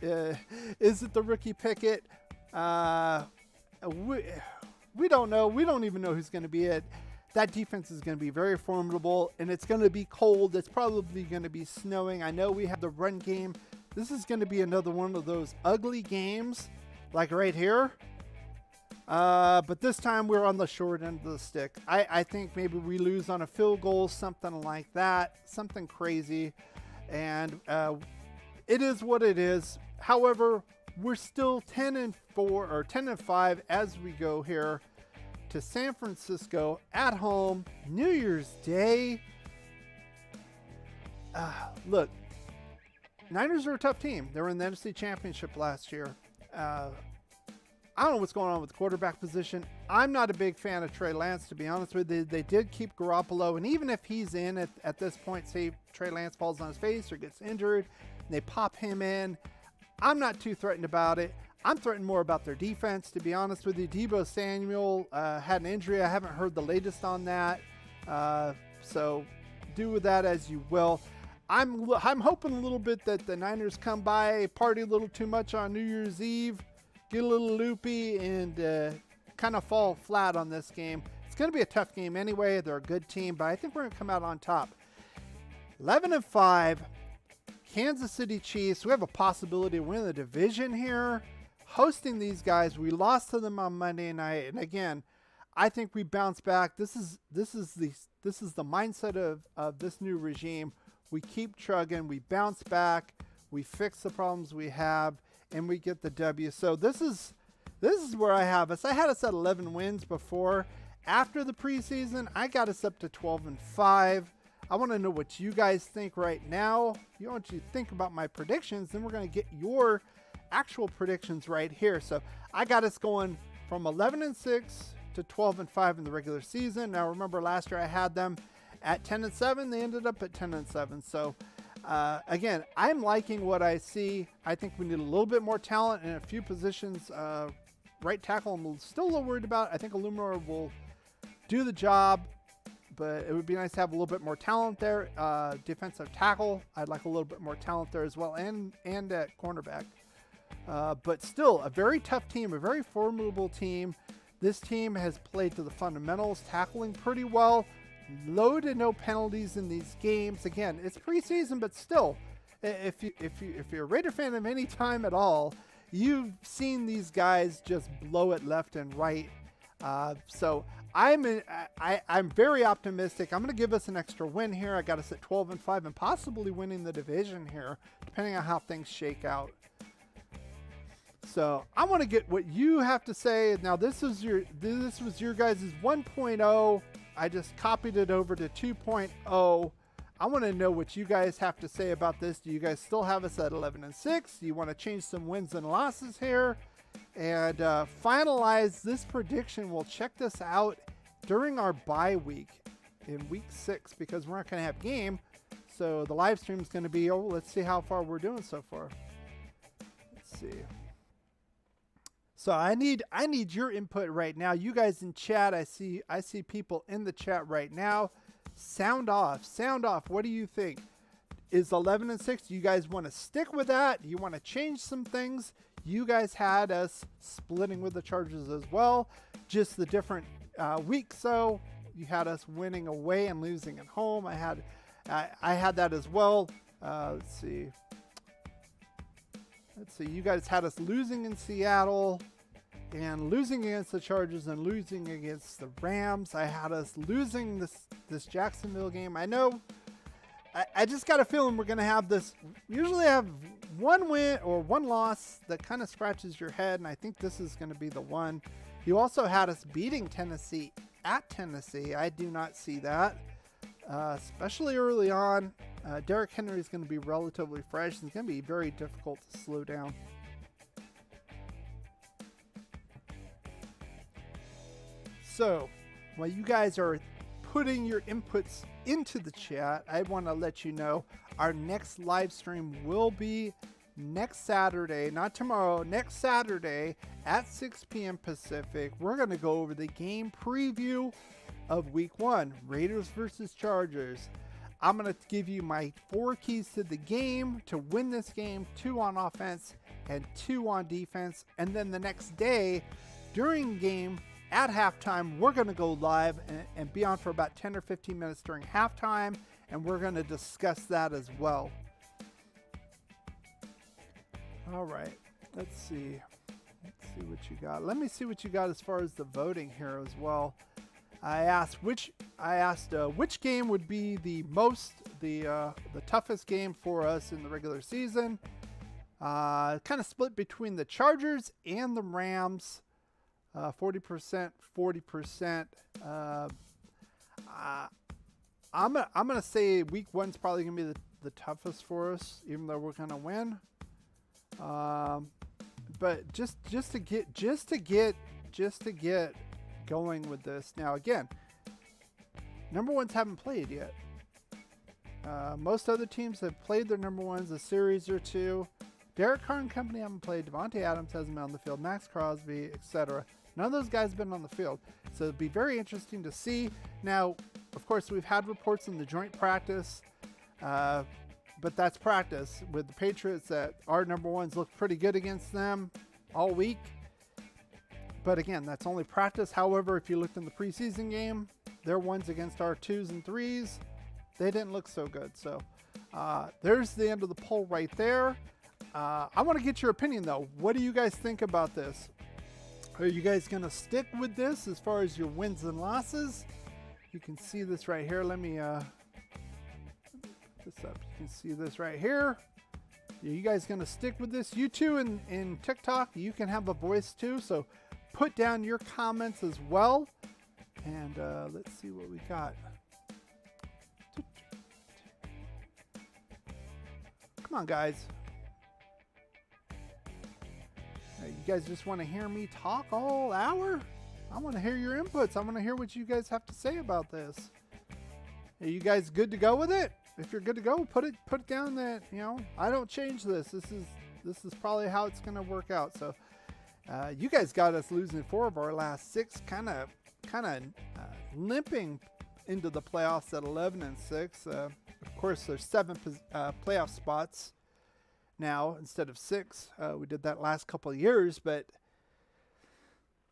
Is it the rookie Pickett? We don't know. We don't even know who's going to be it. That defense is going to be very formidable, and it's going to be cold. It's probably going to be snowing. I know we have the run game. This is going to be another one of those ugly games, like right here. But this time we're on the short end of the stick. I think maybe we lose on a field goal, something like that, something crazy. And it is what it is. However, we're still 10-4 or 10-5 as we go here to San Francisco at home, New Year's Day. Look, Niners are a tough team. They were in the NFC Championship last year. I don't know what's going on with the quarterback position. I'm not a big fan of Trey Lance, to be honest with you. They did keep Garoppolo, and even if he's in at this point, say Trey Lance falls on his face or gets injured, and they pop him in, I'm not too threatened about it. I'm threatened more about their defense, to be honest with you. Deebo Samuel had an injury. I haven't heard the latest on that, so do with that as you will. I'm hoping a little bit that the Niners come by, party a little too much on New Year's Eve, get a little loopy, and kind of fall flat on this game. It's going to be a tough game anyway. They're a good team, but I think we're going to come out on top. 11-5, Kansas City Chiefs. We have a possibility of winning the division here. Hosting these guys, we lost to them on Monday night, and again, I think we bounce back. This is the mindset of this new regime. We keep chugging, we bounce back, we fix the problems we have, and we get the W. So this is where I have us. I had us at 11 wins before. After the preseason, I got us up to 12-5. I want to know what you guys think right now. I want you to think about my predictions, then we're going to get your actual predictions right here. So I got us going from 11-6 to 12-5 in the regular season. Now remember, last year I had them at 10-7. They ended up at 10-7. So again, I'm liking what I see. I think we need a little bit more talent in a few positions. Right tackle, I'm still a little worried about. I think Lieberman will do the job, but it would be nice to have a little bit more talent there. Defensive tackle, I'd like a little bit more talent there as well, and at cornerback. But still, a very tough team, a very formidable team. This team has played to the fundamentals, tackling pretty well. Low to no penalties in these games. Again, it's preseason, but still, if you're a Raider fan of any time at all, you've seen these guys just blow it left and right. So I'm very optimistic. I'm going to give us an extra win here. I got us at 12-5 and possibly winning the division here, depending on how things shake out. So I want to get what you have to say. Now this was your guys' 1.0. I just copied it over to 2.0. I want to know what you guys have to say about this. Do you guys still have us at 11-6? Do you want to change some wins and losses here? And finalize this prediction. We'll check this out during our bye week in week 6 because we're not going to have game. So the live stream is going to be, let's see how far we're doing so far. Let's see. So I need your input right now. You guys in chat, I see people in the chat right now. Sound off. What do you think? Is 11-6? Do you guys want to stick with that? Do you want to change some things? You guys had us splitting with the Chargers as well. Just the different weeks. So you had us winning away and losing at home. I had that as well. Let's see. You guys had us losing in Seattle and losing against the Chargers and losing against the Rams. I had us losing this Jacksonville game. I know. I just got a feeling we're going to have this. Usually have one win or one loss that kind of scratches your head, and I think this is going to be the one. You also had us beating Tennessee at Tennessee. I do not see that, especially early on. Derrick Henry is going to be relatively fresh. It's going to be very difficult to slow down. So, while you guys are putting your inputs into the chat, I want to let you know our next live stream will be next Saturday, not tomorrow, next Saturday at 6 p.m. Pacific. We're going to go over the game preview of week 1, Raiders versus Chargers. I'm going to give you my 4 keys to the game to win this game, 2 on offense and 2 on defense. And then the next day during game at halftime, we're going to go live and be on for about 10 or 15 minutes during halftime. And we're going to discuss that as well. All right, let's see what you got. Let me see what you got as far as the voting here as well. I asked which game would be the toughest game for us in the regular season. Kind of split between the Chargers and the Rams. 40%, 40%. I'm gonna say week 1's probably gonna be the toughest for us, even though we're gonna win. But just to get going with this. Now again, number 1s haven't played yet. Most other teams have played their number 1s a series or 2. Derek Carr and company haven't played. Devontae Adams hasn't been on the field. Max Crosby, etc. None of those guys have been on the field. So it'd be very interesting to see. Now, of course, we've had reports in the joint practice, but that's practice. With the Patriots, that our number 1s look pretty good against them all week. But again, that's only practice. However, if you looked in the preseason game, their 1s against our 2s and 3s, they didn't look so good. So there's the end of the poll right there. I want to get your opinion, though. What do you guys think about this? Are you guys going to stick with this as far as your wins and losses? You can see this right here. Let me put this up. You can see this right here. Are you guys going to stick with this? You too in TikTok, you can have a voice too. So put down your comments as well. And let's see what we got. Come on, guys. You guys just want to hear me talk all hour? I want to hear your inputs. I want to hear what you guys have to say about this. Are you guys good to go with it? If you're good to go, put it down that, you know, I don't change this. This is probably how it's going to work out. So you guys got us losing 4 of our last 6, kind of limping into the playoffs at 11-6. Of course, there's 7 playoff spots now instead of 6. We did that last couple of years, but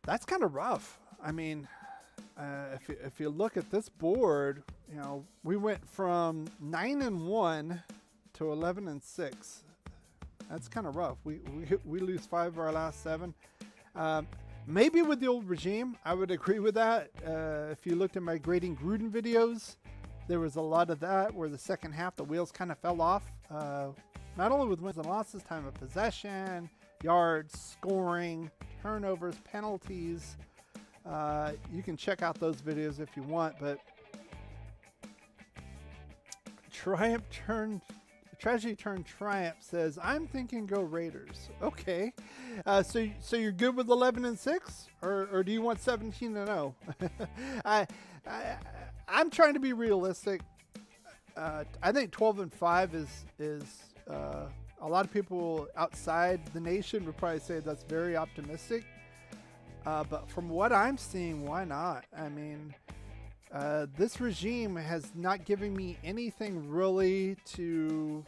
that's kind of rough. I mean, if you look at this board, you know, we went from 9-1 to 11-6. That's kind of rough. We lose 5 of our last 7. Maybe with the old regime, I would agree with that. If you looked at my grading Gruden videos, there was a lot of that where the second half, the wheels kind of fell off. Not only with wins and losses, time of possession, yards, scoring, turnovers, penalties. You can check out those videos if you want, but Tragedy Turned Triumph says, I'm thinking go Raiders. Okay. So you're good with 11-6 or do you want 17-0? I'm trying to be realistic. I think 12-5 is a lot of people outside the nation would probably say that's very optimistic. But from what I'm seeing, why not? I mean, this regime has not given me anything really to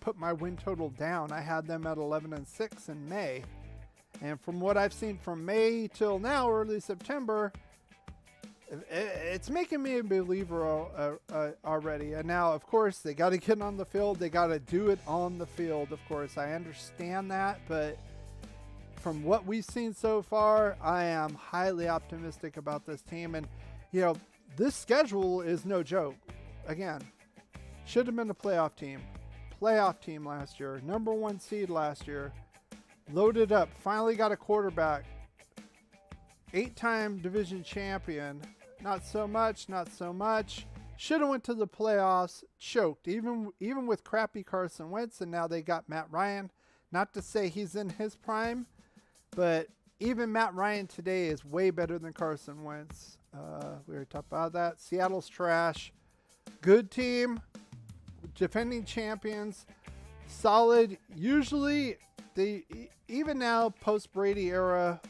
put my win total down. I had them at 11-6 in May. And from what I've seen from May till now, early September, it's making me a believer already. And now, of course, they got to get on the field. They got to do it on the field, of course. I understand that, but from what we've seen so far, I am highly optimistic about this team. And, you know, this schedule is no joke. Again, should have been a playoff team. Playoff team last year. Number 1 seed last year. Loaded up. Finally got a quarterback. 8-time division champion. Not so much, not so much. Should have went to the playoffs. Choked. Even with crappy Carson Wentz. And now they got Matt Ryan. Not to say he's in his prime. But even Matt Ryan today is way better than Carson Wentz. We already talked about that. Seattle's trash. Good team. Defending champions. Solid. Usually, even now, post-Brady era,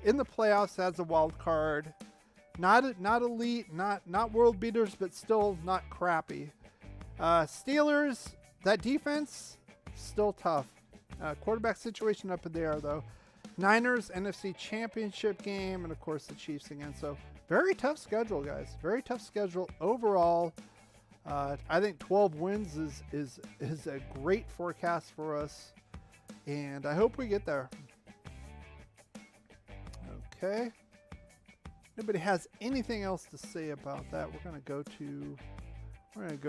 in the playoffs as a wild card. Not elite, not world beaters, but still not crappy. Steelers, that defense, still tough. Quarterback situation up in the air, though. Niners, NFC Championship game, and of course the Chiefs again. So very tough schedule, guys. Very tough schedule overall. I think 12 wins is a great forecast for us, and I hope we get there. Okay. Nobody has anything else to say about that. We're gonna go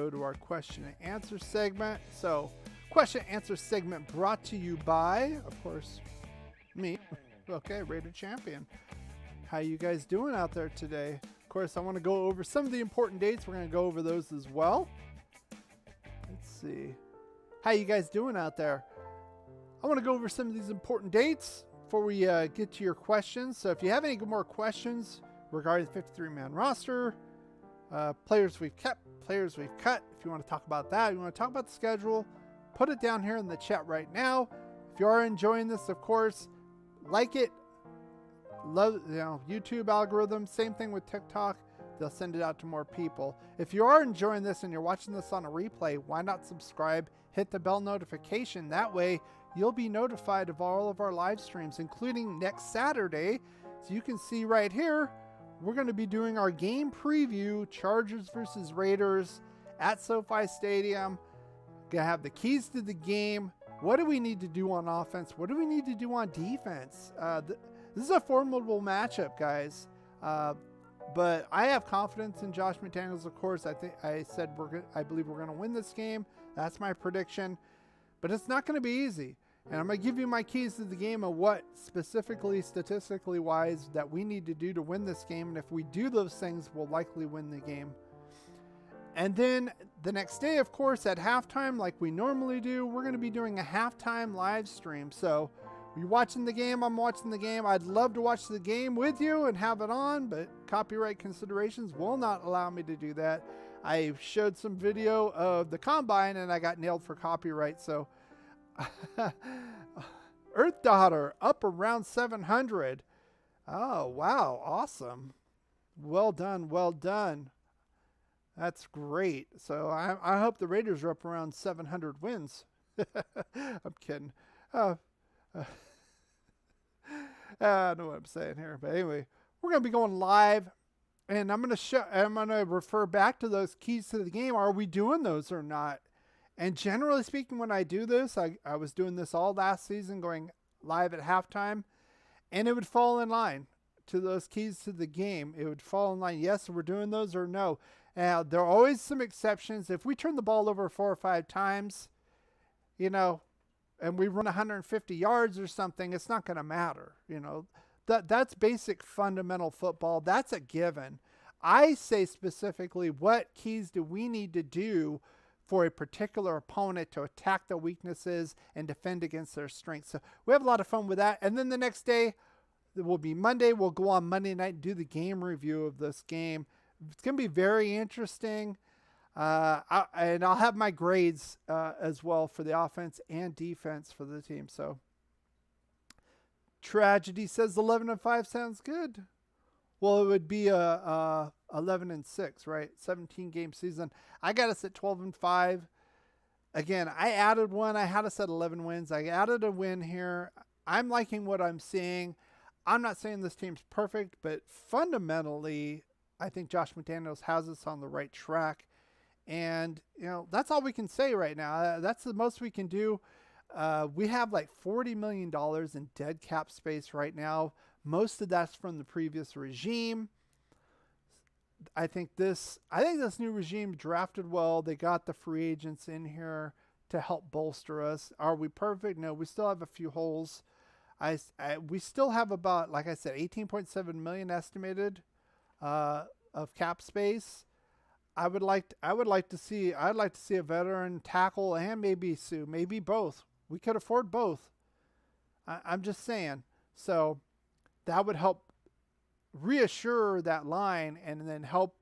to our question and answer segment. So, question and answer segment brought to you by, of course, me. Okay, Raider Champion. How you guys doing out there today? Of course, I want to go over some of the important dates. We're going to go over those as well. Let's see. How you guys doing out there? I want to go over some of these important dates before we get to your questions. So if you have any more questions regarding the 53-man roster, players we've kept, players we've cut, if you want to talk about that, you want to talk about the schedule, put it down here in the chat right now. If you are enjoying this, of course, like it. Love, you know, YouTube algorithm, same thing with TikTok. They'll send it out to more people. If you are enjoying this and you're watching this on a replay, why not subscribe, hit the bell notification. That way you'll be notified of all of our live streams, including next Saturday. So you can see right here, we're going to be doing our game preview, Chargers versus Raiders at SoFi Stadium. Gonna have the keys to the game. What do we need to do on offense? What do we need to do on defense? This is a formidable matchup, guys. But I have confidence in Josh McDaniels, of course. I believe we're going to win this game. That's my prediction. But it's not going to be easy. And I'm going to give you my keys to the game of what specifically, statistically wise, that we need to do to win this game. And if we do those things, we'll likely win the game. And then the next day, of course, at halftime, like we normally do, we're going to be doing a halftime live stream. So you're watching the game, I'm watching the game. I'd love to watch the game with you and have it on, but copyright considerations will not allow me to do that. I showed some video of the combine and I got nailed for copyright. So Earth Daughter up around 700. Oh, wow. Awesome. Well done. Well done. That's great. So I hope the Raiders are up around 700 wins. I'm kidding. I know what I'm saying here. But anyway, we're going to be going live. And I'm going to refer back to those keys to the game. Are we doing those or not? And generally speaking, when I do this, I was doing this all last season, going live at halftime, and it would fall in line to those keys to the game. It would fall in line. Yes, we're doing those or no. Now, there are always some exceptions. If we turn the ball over 4 or 5 times, and we run 150 yards or something, it's not going to matter. That's basic fundamental football. That's a given. I say specifically, what keys do we need to do for a particular opponent to attack their weaknesses and defend against their strengths? So we have a lot of fun with that. And then the next day, it will be Monday. We'll go on Monday night and do the game review of this game. It's going to be very interesting. And I'll have my grades as well for the offense and defense for the team. So Tragedy says 11-5 sounds good. Well, it would be 11-6, right? 17 game season. I got us at 12-5. Again, I added one. I had us at 11 wins. I added a win here. I'm liking what I'm seeing. I'm not saying this team's perfect, but fundamentally, I think Josh McDaniels has us on the right track. And, that's all we can say right now. That's the most we can do. We have like $40 million in dead cap space right now. Most of that's from the previous regime. I think this new regime drafted well. They got the free agents in here to help bolster us. Are we perfect? No, we still have a few holes. We still have about, like I said, 18.7 million estimated of cap space. I'd like to see a veteran tackle and maybe Sue, maybe both. We could afford both. I'm just saying. So that would help reassure that line and then help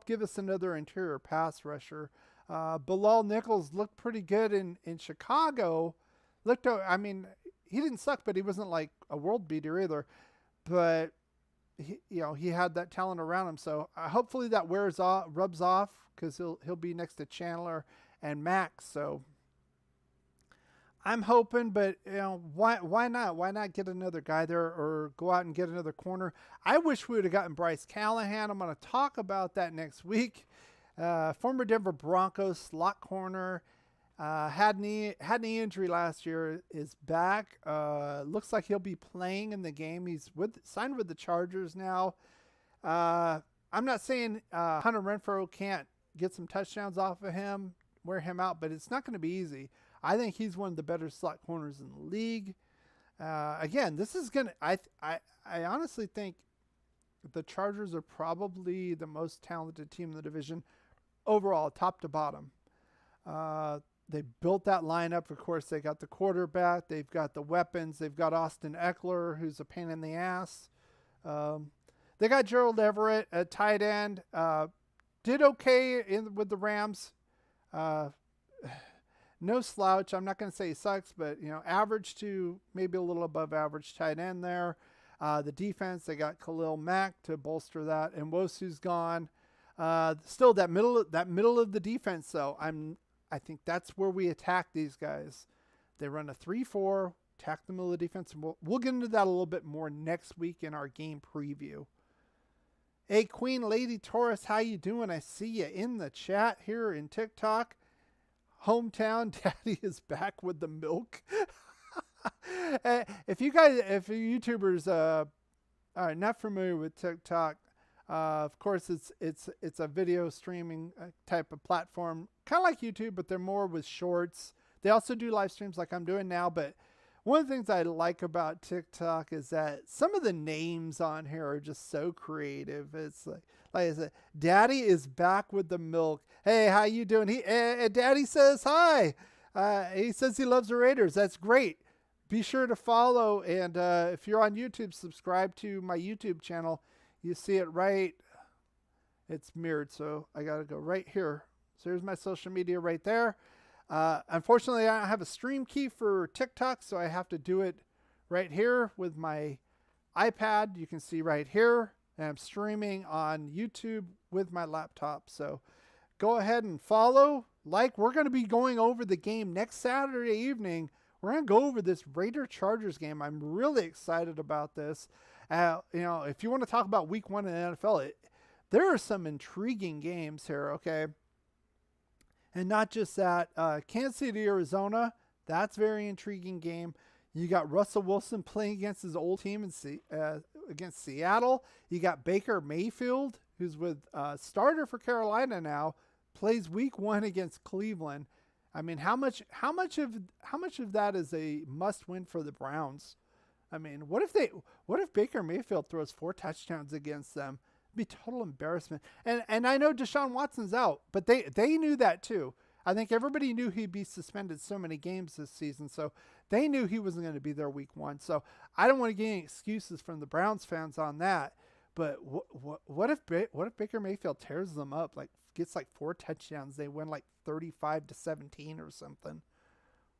give us another interior pass rusher. Bilal Nichols looked pretty good in Chicago. He didn't suck, but he wasn't like a world beater either. But he had that talent around him. So hopefully that rubs off, because he'll be next to Chandler and Max. So I'm hoping, but why not? Why not get another guy there or go out and get another corner? I wish we would have gotten Bryce Callahan. I'm going to talk about that next week. Former Denver Broncos slot corner. Had an injury last year, is back. Looks like he'll be playing in the game. He's signed with the Chargers now. I'm not saying Hunter Renfrow can't get some touchdowns off of him, wear him out, but it's not going to be easy. I think he's one of the better slot corners in the league. Again, this is going to, I honestly think the Chargers are probably the most talented team in the division overall, top to bottom. They built that lineup. Of course, they got the quarterback. They've got the weapons. They've got Austin Eckler, who's a pain in the ass. They got Gerald Everett at tight end. Did okay with the Rams. No slouch. I'm not going to say he sucks, but average to maybe a little above average tight end there. The defense, they got Khalil Mack to bolster that, and Wosu's gone. Still that middle of the defense, though. I think that's where we attack these guys. They run a 3-4, attack the middle of the defense, and we'll get into that a little bit more next week in our game preview. Hey, Queen Lady Taurus, how you doing? I see you in the chat here in TikTok. Hometown Daddy is back with the milk. If you YouTubers are not familiar with TikTok, of course it's a video streaming type of platform, kind of like YouTube, but they're more with shorts. They also do live streams like I'm doing now, but one of the things I like about TikTok is that some of the names on here are just so creative. It's like I said, Daddy is back with the milk. Hey, how you doing? Daddy says hi. He says he loves the Raiders. That's great. Be sure to follow, and if you're on YouTube, subscribe to my YouTube channel. You see it right. It's mirrored, so I got to go right here. So here's my social media right there. Unfortunately, I don't have a stream key for TikTok, so I have to do it right here with my iPad. You can see right here, and I'm streaming on YouTube with my laptop. So go ahead and follow, like. We're going to be going over the game next Saturday evening. We're going to go over this Raider-Chargers game. I'm really excited about this. If you want to talk about Week 1 in the NFL, there are some intriguing games here, okay? And not just that, Kansas City, Arizona, that's a very intriguing game. You got Russell Wilson playing against his old team against Seattle. You got Baker Mayfield, who's with starter for Carolina now, plays Week 1 against Cleveland. I mean, how much of that is a must-win for the Browns? I mean, what if Baker Mayfield throws 4 touchdowns against them? Be total embarrassment. And I know Deshaun Watson's out, but they knew that too. I think everybody knew he'd be suspended so many games this season, so they knew he wasn't going to be there Week 1. So I don't want to get any excuses from the Browns fans on that. But what if Baker Mayfield tears them up, like gets like 4 touchdowns, they win like 35-17 or something?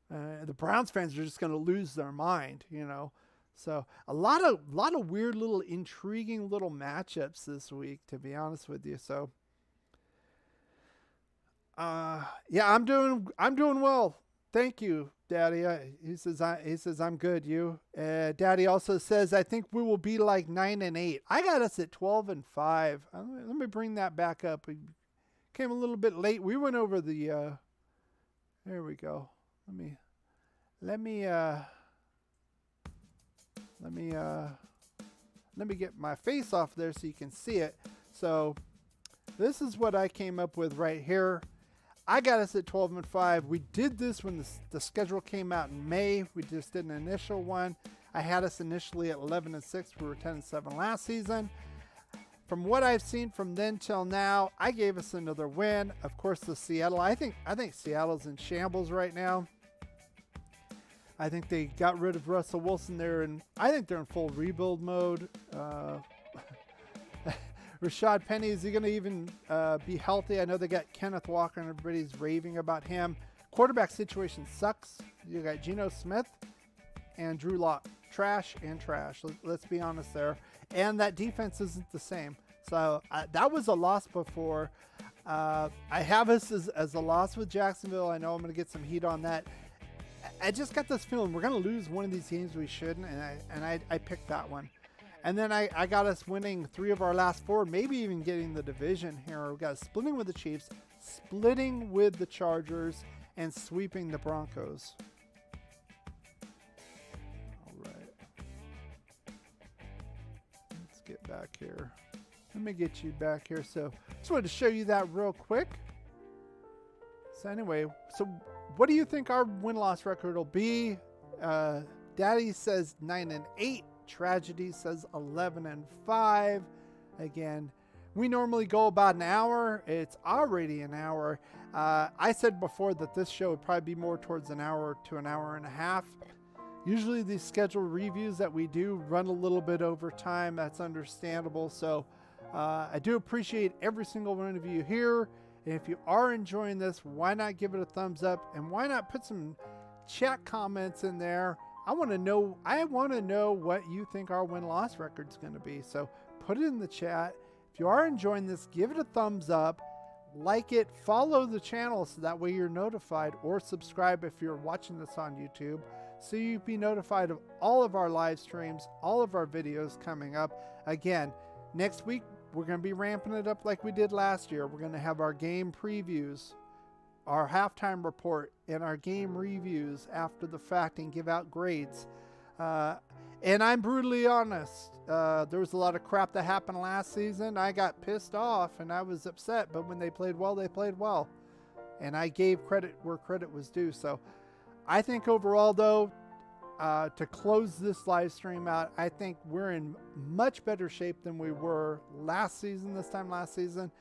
The Browns fans are just going to lose their mind, you know. So a lot of weird little intriguing little matchups this week, to be honest with you. So yeah, I'm doing well. Thank you, Daddy. He says I'm good. You, Daddy also says I think we will be like 9-8. I got us at 12-5. Let me bring that back up. We came a little bit late. We went over the. There we go. Let me get my face off there so you can see it. So this is what I came up with right here. I got us at 12-5. We did this when the schedule came out in May. We just did an initial one. I had us initially at 11-6. We were 10-7 last season. From what I've seen from then till now, I gave us another win. Of course, the Seattle. I think Seattle's in shambles right now. I think they got rid of Russell Wilson there, and I think they're in full rebuild mode. Rashad Penny, is he going to even be healthy? I know they got Kenneth Walker, and everybody's raving about him. Quarterback situation sucks. You got Geno Smith and Drew Lock. Trash and trash. Let's be honest there. And that defense isn't the same. So that was a loss before. I have us as a loss with Jacksonville. I know I'm going to get some heat on that. I just got this feeling we're going to lose one of these games we shouldn't, and I picked that one. And then I got us winning 3 of our last 4, maybe even getting the division here. We got us splitting with the Chiefs, splitting with the Chargers, and sweeping the Broncos. All right. Let's get back here. Let me get you back here. So just wanted to show you that real quick. So anyway, what do you think our win-loss record will be? Daddy says 9-8. Tragedy says 11-5. Again, we normally go about an hour. It's already an hour. I said before that this show would probably be more towards an hour to an hour and a half. Usually these scheduled reviews that we do run a little bit over time. That's understandable. So I do appreciate every single one of you here. And if you are enjoying this, why not give it a thumbs up, and why not put some chat comments in there? I want to know what you think our win-loss record is going to be. So put it in the chat. If you are enjoying this, give it a thumbs up, like it, follow the channel so that way you're notified, or subscribe if you're watching this on YouTube so you'll be notified of all of our live streams, all of our videos coming up. Again, next week, we're going to be ramping it up like we did last year. We're going to have our game previews, our halftime report, and our game reviews after the fact, and give out grades. And I'm brutally honest. There was a lot of crap that happened last season. I got pissed off and I was upset, but when they played well, they played well. And I gave credit where credit was due. So I think overall, though, to close this live stream out, I think we're in much better shape than we were this time last season.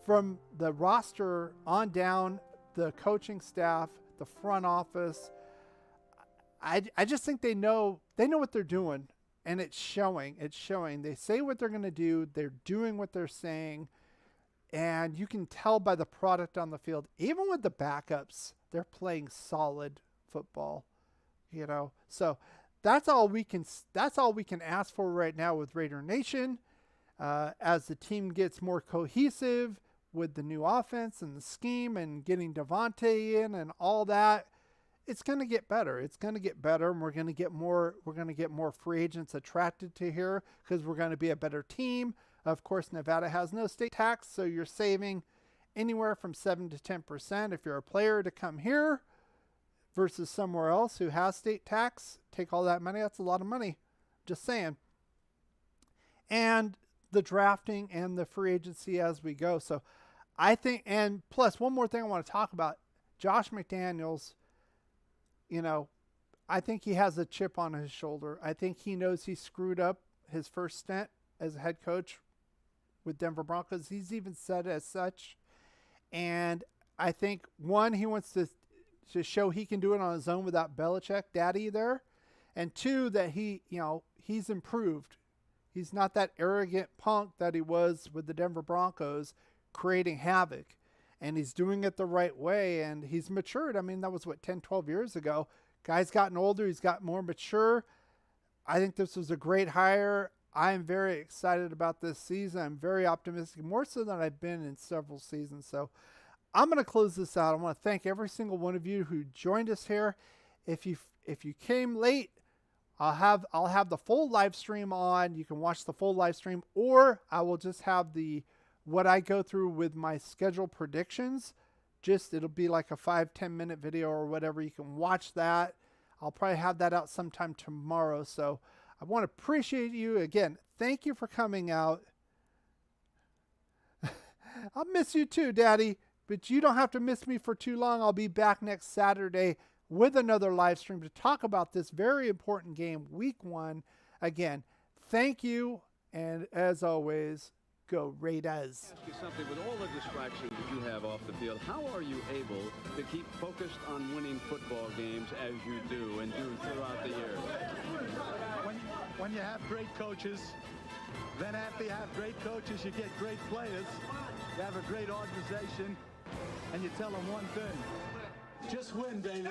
From the roster on down, the coaching staff, the front office, I just think they know what they're doing, and it's showing. They say what they're going to do. They're doing what they're saying, and you can tell by the product on the field. Even with the backups, they're playing solid football. So that's all we can ask for right now with Raider Nation. As the team gets more cohesive with the new offense and the scheme and getting Devontae in and all that, it's going to get better. And we're going to get more free agents attracted to here because we're going to be a better team. Of course, Nevada has no state tax, so you're saving anywhere from 7 to 10% if you're a player to come here versus somewhere else who has state tax. Take all that money. That's a lot of money. Just saying. And the drafting and the free agency as we go. So I think, and plus one more thing I want to talk about, Josh McDaniels, I think he has a chip on his shoulder. I think he knows he screwed up his first stint as a head coach with Denver Broncos. He's even said as such. And I think, one, he wants to show he can do it on his own without Belichick, daddy there. And two, that he's improved. He's not that arrogant punk that he was with the Denver Broncos creating havoc. And he's doing it the right way, and he's matured. I mean, that was, 10, 12 years ago. Guy's gotten older. He's got more mature. I think this was a great hire. I'm very excited about this season. I'm very optimistic, more so than I've been in several seasons. So I'm going to close this out. I want to thank every single one of you who joined us here. If you came late, I'll have the full live stream on. You can watch the full live stream, or I will just have what I go through with my schedule predictions. It'll be like a 5-10 minute video or whatever. You can watch that. I'll probably have that out sometime tomorrow. So I want to appreciate you again. Thank you for coming out. I'll miss you too, Daddy, but you don't have to miss me for too long. I'll be back next Saturday with another live stream to talk about this very important game, Week 1. Again, thank you, and as always, go Raiders. Ask you something. With all the distractions that you have off the field, how are you able to keep focused on winning football games as you do and do throughout the year? When you have great coaches, then after you have great coaches, you get great players. You have a great organization, and you tell them one thing: just win, baby.